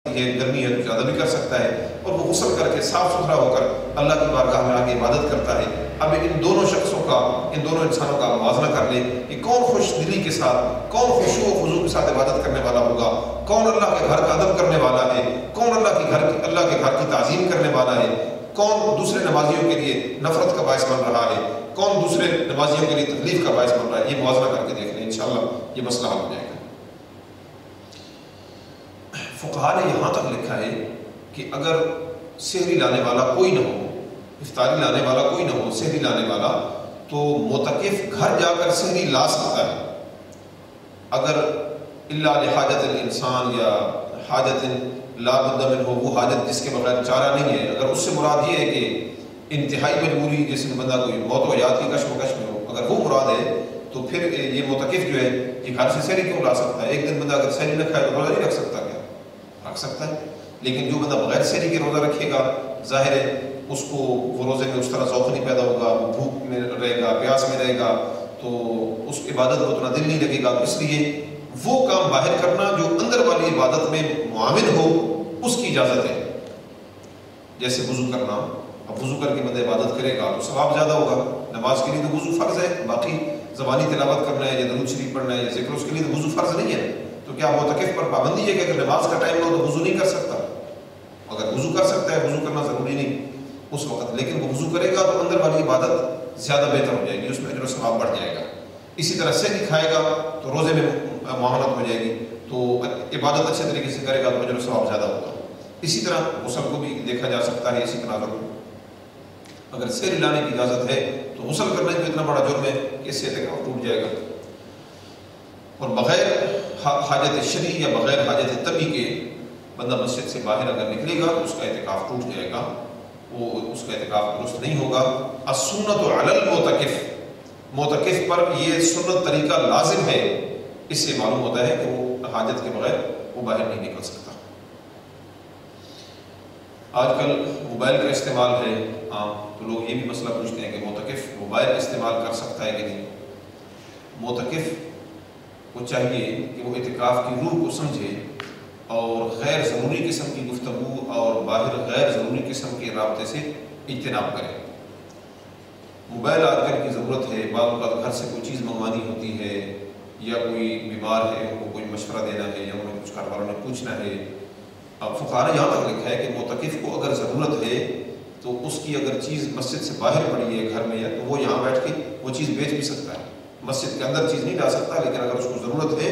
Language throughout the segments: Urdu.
گرمی ہے تو زیادہ بھی کر سکتا ہے، اور وہ غسل کر کے صاف ستھرا ہو کر اللہ کی بارگاہ میں آگے عبادت کرتا ہے۔ اب ان دونوں شخصوں کا، ان دونوں انسانوں کا موازنہ کر لیں کہ کون خوش دلی کے ساتھ، کون خشوع و خضوع کے ساتھ عبادت کرنے والا ہوگا، کون اللہ کے گھر کا ادب کرنے والا ہے، کون اللہ کے گھر کی تعظیم کرنے والا ہے، کون دوسرے نمازیوں کے لیے نفرت کا باعث بن رہا ہے، کون دوسرے نمازیوں کے لیے تکلیف کا باعث بن رہا ہے۔ یہ موازنہ کر کے دیکھ لیں، انشاءاللہ یہ مسئلہ حل ہو جائے گا۔ فقہاء نے یہاں تک لکھا ہے کہ اگر سحری لانے والا کوئی نہ ہو، افطاری لانے والا کوئی نہ ہو، سحری لانے والا، تو معتکف گھر جا کر سحری لا سکتا ہے اگر الا لحاجت الانسان یا حاجت لا بد منہ ہو، وہ حاجت جس کے بغیر چارہ نہیں ہے۔ اگر اس سے مراد یہ ہے کہ انتہائی مجبوری، جس میں بندہ کوئی موت و حیات کی کشمکش میں ہو، اگر وہ مراد ہے تو پھر یہ معتکف جو ہے یہ گھر سے سحری کیوں لا سکتا ہے؟ ایک دن بندہ اگر سحری نہ کھائے تو روزہ نہیں رکھ سکتا، کیا رکھ سکتا ہے؟ لیکن جو بندہ بغیر سحری کے روزہ رکھے گا، ظاہر ہے اس کو وہ روزے میں اس طرح ذوق نہیں پیدا ہوگا، وہ بھوک میں رہے گا، پیاس میں رہے گا، تو اس عبادت کو اتنا دل نہیں لگے گا۔ اس لیے وہ کام باہر کرنا جو اندر والی عبادت میں معاون ہو، اس کی اجازت ہے۔ جیسے وضو کرنا، اب وضو کر کے بندہ عبادت کرے گا تو ثواب زیادہ ہوگا۔ نماز کے لیے تو وضو فرض ہے، باقی زبانی تلاوت کرنا ہے یا درود شریف پڑھنا ہے یا ذکر، اس کے لیے تو وضو فرض نہیں ہے۔ تو کیا معتکف پر پابندی ہے کہ اگر نماز کا ٹائم ہو تو وضو نہیں کر سکتا؟ اگر وضو کر سکتا ہے، وضو کرنا ضروری نہیں اس وقت، لیکن وہ وضو کرے گا تو اندر والی عبادت زیادہ بہتر ہو جائے گی، اس میں اجر و ثواب بڑھ جائے گا۔ اسی طرح سحری کھائے گا تو روزے میں معاونت ہو جائے گی، تو عبادت اچھے طریقے سے کرے گا تو اجر و ثواب زیادہ ہوگا۔ اسی طرح غسل کو بھی دیکھا جا سکتا ہے اسی تناظر میں۔ اگر سحری لانے کی اجازت ہے تو غسل کرنے میں اتنا بڑا جرم ہے کہ اس سے اعتکاف ٹوٹ جائے گا، اور بغیر حاجت شرعی یا بغیر حاجت طبی کے بندہ مسجد سے باہر اگر نکلے گا تو اس کا اعتکاف ٹوٹ جائے گا، وہ اس کا اعتکاف درست نہیں ہوگا۔ السنت علی المعتکف، معتکف پر یہ سنت طریقہ لازم ہے، اس سے معلوم ہوتا ہے کہ وہ حاجت کے بغیر وہ باہر نہیں نکل سکتا۔ آج کل موبائل کا استعمال ہے عام، تو لوگ یہ بھی مسئلہ پوچھتے ہیں کہ معتکف موبائل استعمال کر سکتا ہے کہ نہیں۔ معتکف کو چاہیے کہ وہ اعتکاف کی روح کو سمجھے اور غیر ضروری قسم کی گفتگو اور باہر غیر ضروری قسم کے رابطے سے اجتناب کرے۔ موبائل آج کل کی ضرورت ہے، بعض اوقات گھر سے کوئی چیز منگوانی ہوتی ہے، یا کوئی بیمار ہے ان کو کوئی مشورہ دینا ہے، یا انہیں کچھ گھر والوں نے پوچھنا ہے۔ اب فقہاء نے یہاں تک لکھا ہے کہ معتکف کو اگر ضرورت ہے تو اس کی اگر چیز مسجد سے باہر پڑی ہے گھر میں، یا تو وہ یہاں بیٹھ کے وہ چیز بیچ بھی سکتا ہے۔ مسجد کے اندر چیز نہیں لا سکتا، لیکن اگر اس کو ضرورت ہے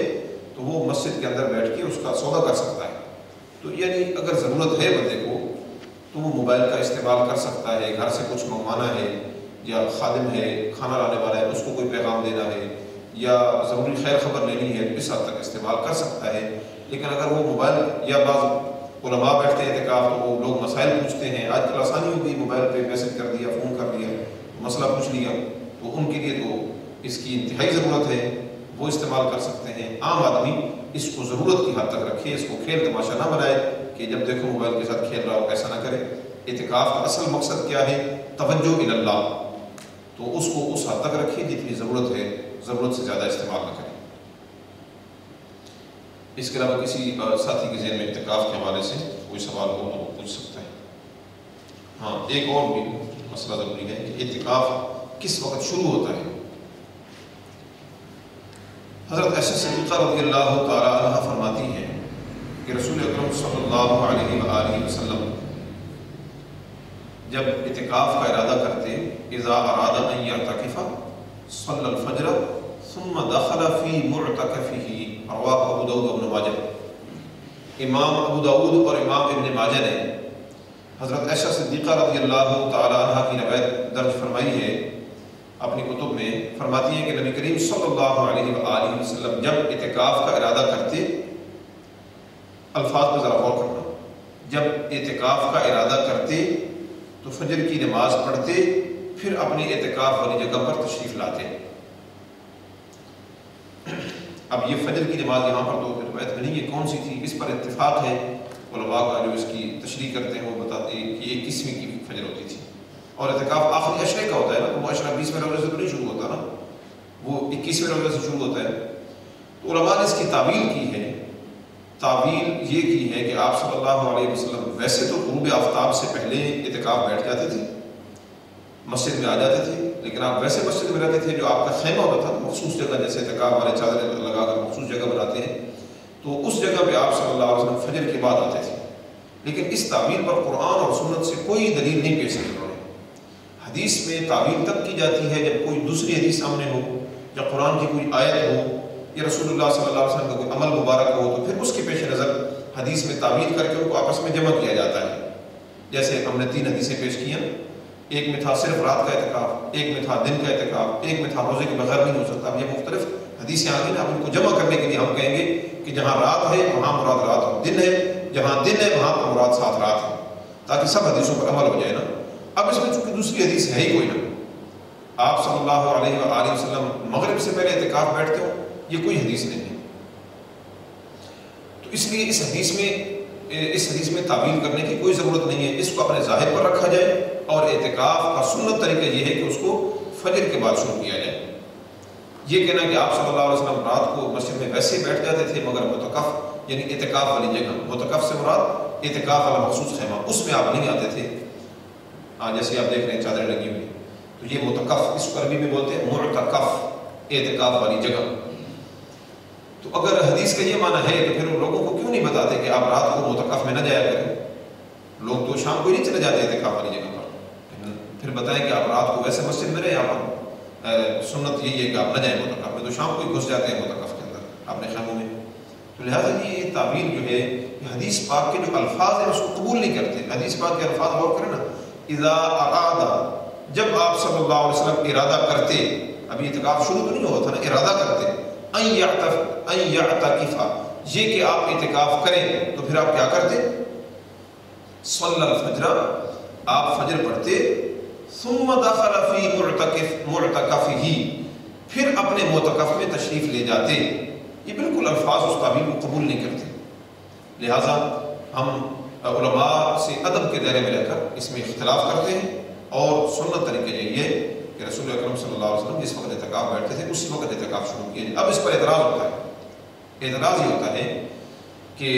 تو وہ مسجد کے اندر بیٹھ کے اس کا سودا کر سکتا ہے۔ تو یعنی اگر ضرورت ہے بندے کو تو وہ موبائل کا استعمال کر سکتا ہے، گھر سے کچھ منگوانا ہے، یا خادم ہے کھانا لانے والا ہے اس کو کوئی پیغام دینا ہے، یا ضروری خیر خبر لینی ہے، اس حد تک استعمال کر سکتا ہے۔ لیکن اگر وہ موبائل، یا بعض علماء بیٹھتے ہیں اعتکاف تو وہ لوگ مسائل پوچھتے ہیں، آج کل آسانی ہو گئی، موبائل پہ میسج کر دیا، فون کر دیا، مسئلہ پوچھ لیا، تو ان کے لیے تو اس کی انتہائی ضرورت ہے، وہ استعمال کر سکتے ہیں۔ عام آدمی اس کو ضرورت کی حد تک رکھے، اس کو کھیل تماشا نہ بنائے کہ جب دیکھو موبائل کے ساتھ کھیل رہا ہو، ایسا نہ کرے۔ اعتکاف کا اصل مقصد کیا ہے؟ توجہ الی اللہ، تو اس کو اس حد تک رکھے جتنی ضرورت ہے، ضرورت سے زیادہ استعمال نہ کرے۔ اس کے علاوہ کسی ساتھی کے ذہن میں اعتکاف کے حوالے سے کوئی سوال ہو تو وہ پوچھ سکتا ہے۔ ہاں، ایک اور بھی مسئلہ ضروری ہے کہ اعتکاف کس وقت شروع ہوتا ہے۔ حضرت عائشہ صدیقہ رضی اللہ تعالی عنہ فرماتی ہیں کہ رسول اکرم صلی اللہ علیہ وآلہ وسلم جب اعتکاف کا ارادہ کرتے، اذا اراد ان یعتکف صلی الفجر ثم دخل فی معتکفہ، رواہ ابو داؤد و ابن ماجہ۔ امام ابو داؤد اور امام ابن ماجہ نے حضرت عائشہ صدیقہ رضی اللہ تعالی عنہ کی روایت درج فرمائی ہے اپنی کتب میں، فرماتی ہیں کہ نبی کریم صلی اللہ علیہ وآلہ وسلم جب اعتکاف کا ارادہ کرتے، الفاظ پر ذرا غور کرنا، جب اعتکاف کا ارادہ کرتے تو فجر کی نماز پڑھتے، پھر اپنی اعتکاف والی جگہ پر تشریف لاتے۔ اب یہ فجر کی نماز یہاں پر تو روایت میں نہیں ہے کون سی تھی، اس پر اتفاق ہے علماء کا جو اس کی تشریح کرتے ہیں، وہ بتاتے ہیں کہ 21ویں کی فجر ہوتی تھی، اور اعتکاف آخری عشرے کا ہوتا ہے نا، تو وہ عشرہ 20ویں روزے سے تو نہیں شروع ہوتا نا، وہ 21ویں روزے سے شروع ہوتا ہے۔ تو علماء نے اس کی تعویل کی ہے تعویل یہ کی ہے کہ آپ صلی اللہ علیہ وسلم ویسے تو غروب آفتاب سے پہلے اعتکاف بیٹھ جاتے تھے، مسجد میں آ جاتے تھے، لیکن آپ ویسے مسجد میں رہتے تھے، جو آپ کا خیمہ ہوتا تھا مخصوص جگہ، جیسے اعتکاف والے چادریں لگا کر مخصوص جگہ بناتے ہیں، تو اس جگہ پہ آپ صلی اللہ علیہ وسلم فجر کے بعد آتے تھے. لیکن اس تعویل پر قرآن اور سنت سے کوئی دلیل نہیں پیش کی انہوں نے. حدیث میں تعویل تب کی جاتی ہے جب کوئی دوسری حدیث سامنے ہو، یا قرآن کی کوئی آیت ہو، یا رسول اللہ صلی اللہ علیہ وسلم کا کوئی عمل مبارک ہو، تو پھر اس کے پیش نظر حدیث میں تعویل کر کے ان کو آپس میں جمع کیا جاتا ہے. جیسے ہم نے 3 حدیثیں پیش کی ہیں، ایک میں تھا صرف رات کا اعتکاف، ایک میں تھا دن کا اعتکاف، ایک میں تھا روزے کے بغیر نہیں ہو سکتا. اب یہ مختلف حدیثیں آ گئی نا، اب ان کو جمع کرنے کے لیے ہم کہیں گے کہ جہاں رات ہے وہاں مراد رات اور دن ہے، جہاں دن ہے وہاں پر مراد ساتھ رات ہے، تاکہ سب حدیثوں پر عمل ہو جائے نا. اب اس میں چونکہ دوسری حدیث ہے ہی کوئی نہ، آپ صلی اللہ علیہ وآلہ وسلم مغرب سے پہلے اعتکاف بیٹھتے ہو، یہ کوئی حدیث نہیں ہے. تو اس لیے اس حدیث میں تعویل کرنے کی کوئی ضرورت نہیں ہے. اس کو اپنے ظاہر پر رکھا جائے، اور اعتکاف کا سنت طریقہ یہ ہے کہ اس کو فجر کے بعد شروع کیا جائے. یہ کہنا کہ آپ صلی اللہ علیہ وسلم رات کو مسجد میں ویسے بیٹھ جاتے تھے، مگر معتکف یعنی اعتکاف والی جگہ، معتکف سے مراد اعتکاف والا مخصوص خیمہ، اس میں آپ نہیں آتے تھے. جیسے آپ دیکھ رہے ہیں چادریں لگی ہوئی، تو یہ معتکف، اس کو عربی میں بولتے ہیں معتکف، اعتکاف والی جگہ. تو اگر حدیث کا یہ معنی ہے تو پھر ان لوگوں کو کیوں نہیں بتاتے کہ آپ رات کو معتکف میں نہ جایا کریں؟ لوگ تو شام کو ہی نہیں چلے جاتے اعتکاف والی جگہ پر. پھر بتائیں کہ آپ رات کو ویسے مسجد میں رہیں، یہاں پر سنت یہی ہے کہ آپ نہ جائیں معتکف میں، تو شام کو ہی گھس جاتے ہیں معتکف کے اندر اپنے خیموں میں. تو لہٰذا یہ تعبیر جو ہے، یہ حدیث پاک کے جو الفاظ ہیں اس کو قبول نہیں کرتے. حدیث پاک کے الفاظ غور کریں نا، اذا اراد، جب آپ صلی اللہ علیہ وسلم ارادہ کرتے، ابھی اعتکاف شروع تو نہیں ہوا تھا نا، ارادہ کرتے، ان یعتکف، یہ کہ آپ اعتکاف کریں، تو پھر آپ کیا کرتے؟ صلی الفجر، آپ فجر پڑھتے، ثم دخل فی معتکفہ، پھر اپنے معتکف میں تشریف لے جاتے. یہ بالکل الفاظ اس تعبیر کو قبول نہیں کرتے. لہٰذا ہم علماء سے ادب کے دائرے میں رہ کر اس میں اختلاف کرتے ہیں، اور سنت طریقہ یہی ہے کہ رسول اکرم صلی اللہ علیہ وسلم جس وقت اعتکاف بیٹھتے تھے اسی وقت اعتکاف شروع کیا جائے. اب اس پر اعتراض ہوتا ہے. اعتراض یہ ہوتا ہے کہ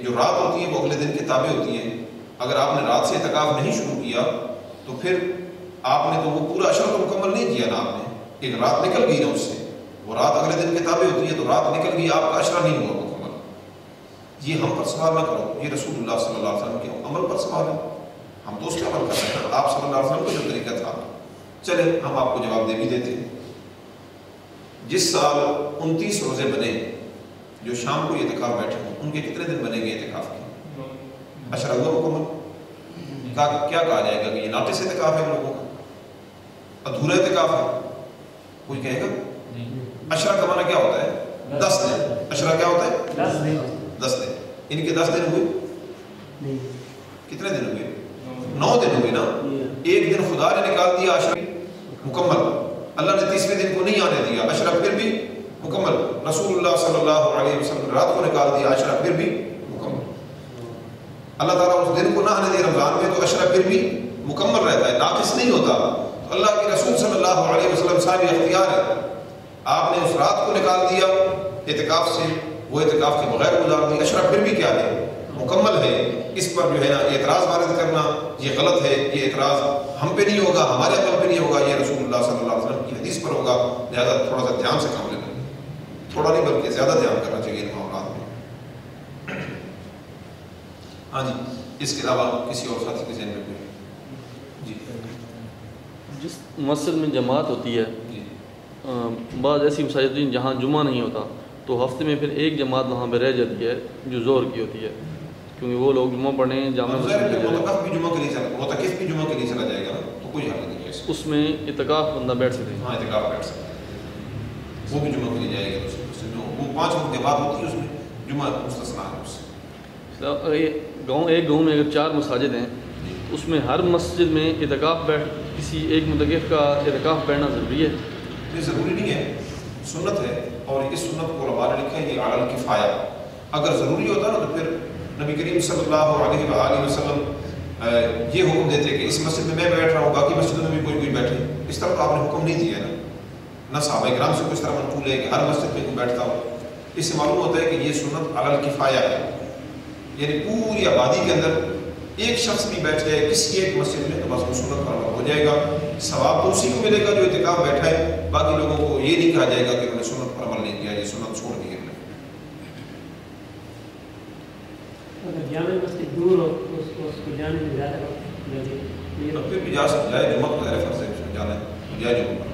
جو رات ہوتی ہے وہ اگلے دن کے تابع ہوتی ہے. اگر آپ نے رات سے اعتکاف نہیں شروع کیا تو پھر آپ نے تو وہ پورا عشرہ تو مکمل نہیں کیا نا. آپ نے ایک رات نکل گئی نا، اس سے وہ رات اگلے دن کے تابع ہوتی ہے، تو رات نکل گئی، آپ کا عشرہ نہیں ہوا مکمل. یہ ہم پر سوال نہ کرو، یہ رسول اللہ صلی اللہ علیہ وسلم کے عمل پر سوال ہے. ہم تو اس کا عمل کر رہے ہیں. آپ صلی اللہ علیہ وسلم کا جو طریقہ تھا، چلے ہم آپ کو جواب دے بھی دیتے ہیں. جس سال 29 روزے بنے جو شام کو اعتکاف بیٹھے ہوں، ان کے کتنے دن بنے گے اعتکاف کے؟ عشرہ ہوا مکمل. کیا کہا جائے گا کہ یہ ناقص اعتکاف ہے لوگوں کا، ادھورا اعتکاف ہے؟ کوئی کہے گا؟ عشرہ کا معنی کیا ہوتا ہے؟ 10 دن. عشرہ کیا ہوتا ہے؟ 10 دن. ان کے 10 دن ہوئے؟ کتنے دن ہوئے؟ 9 دن ہوئے نا. ایک دن خدا نے نکال دیا عشرہ مکمل، اللہ نے تیسرے دن کو نہیں آنے دیا، عشرہ پھر بھی مکمل. رسول اللہ صلی اللہ علیہ وسلم رات کو نکال دیا، عشرہ پھر بھی مکمل. اللہ تعالیٰ اس دن کو نہ آنے دے رمضان میں، تو عشرہ پھر بھی مکمل رہتا ہے، ناقص نہیں ہوتا. تو اللہ کے رسول صلی اللہ علیہ وسلم صاحب اختیار ہے. آپ نے اس رات کو نکال دیا اعتکاف سے، وہ اعتکاف کے بغیر گزار دی، عشرہ پھر بھی کیا ہے؟ مکمل ہے. اس پر جو ہے نا اعتراض وارد کرنا یہ غلط ہے. یہ اعتراض ہم پہ نہیں ہوگا، ہمارے عمل پہ نہیں ہوگا، یہ رسول اللہ صلی اللہ علیہ وسلم کی حدیث پر ہوگا. لہٰذا تھوڑا سا دھیان سے کام لینا، تھوڑا نہیں بلکہ زیادہ دھیان کرنا چاہیے ان معاملات میں. ہاں جی، اس کے علاوہ کسی اور ساتھی کے ذہن میں کوئی؟ جی. جس مسجد میں جماعت ہوتی ہے، بعض ایسی مساجد ہیں جہاں جمعہ نہیں ہوتا، تو ہفتے میں پھر ایک جماعت وہاں پہ رہ جاتی ہے جو زور کی ہوتی ہے، کیونکہ وہ لوگ جمعہ پڑھیں جامع مسجد میں. معتکف بھی جمعہ کے لیے چلا جائے گا تو کوئی حل نہیں ہے. اس میں اعتکاف بندہ بیٹھ سکتے ہیں. ہاں، اعتکاف بیٹھ سکتے ہیں، وہ بھی جمعہ کے لیے جائے گا. وہ 5 وقت کے بعد ہوتی ہے، اس میں جمعہ مستثنا ہے اس سے. ایک گاؤں میں اگر 4 مساجد ہیں، اس میں ہر مسجد میں کسی ایک متقف کا اعتکاف بیٹھنا ضروری ہے؟ یہ ضروری نہیں ہے، سنت ہے. اور اس سنت کو علماء نے لکھا ہے یہ علی الکفایہ. اگر ضروری ہوتا نا تو پھر نبی کریم صلی اللہ علیہ وآلہ وسلم یہ حکم دیتے کہ اس مسجد میں بیٹھ رہا ہوں، باقی مسجدوں میں بھی کوئی بیٹھے. اس طرح تو آپ نے حکم نہیں دیا نا. نہ صحابہ کرام سے کوئی اس طرح منقول ہے کہ ہر مسجد میں کوئی بیٹھتا ہو. اس سے معلوم ہوتا ہے کہ یہ سنت علی الکفایہ ہے، یعنی پوری آبادی کے اندر ایک شخص بھی بیٹھ جائے کسی ایک مسجد میں تو بس وہ سنت پر عمل ہو جائے گا، ثواب تو اسی کو ملے گا جو اعتکاف بیٹھا ہے، باقی لوگوں کو یہ نہیں کہا جائے گا کہ انہوں نے سنت پر عمل نہیں کیا، یہ سنت چھوڑ دی ہے۔ اگر جامع مسجد دور ہو تو اس کو جانے میں زیادہ وقت لگے، تو پھر بھی جا سکتا ہے، جمعہ کو غیر فرض ہے جانا ہے، جائے جمعہ پر۔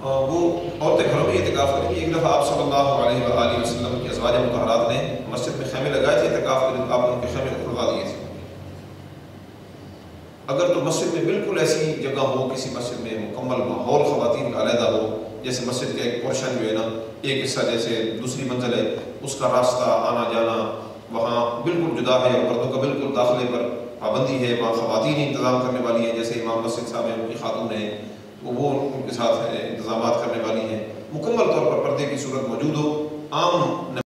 وہ عورتیں گھروں میں اعتکاف کریں گی۔ ایک دفعہ آپ صلی اللہ علیہ وآلہ وسلم کی ازواج مطہرات نے مسجد میں خیمے لگائے تھے اعتکاف کے لیے، آپ ان کے خیمے کھلوا دیے تھے۔ اگر تو مسجد میں بالکل ایسی جگہ ہو، کسی مسجد میں مکمل ماحول خواتین کا علیحدہ ہو، جیسے مسجد کا ایک پورشن جو ہے نا، ایک حصہ جیسے دوسری منزل ہے، اس کا راستہ آنا جانا وہاں بالکل جدا ہے، اور مردوں کا بالکل داخلے پر پابندی ہے، وہاں خواتین ہی انتظام کرنے والی ہیں، جیسے امام مسجد صاحب ہیں ان کی خاتون ہیں وہ ان کے ساتھ انتظامات کرنے والی ہیں، مکمل طور پر پردے کی صورت موجود ہو، عام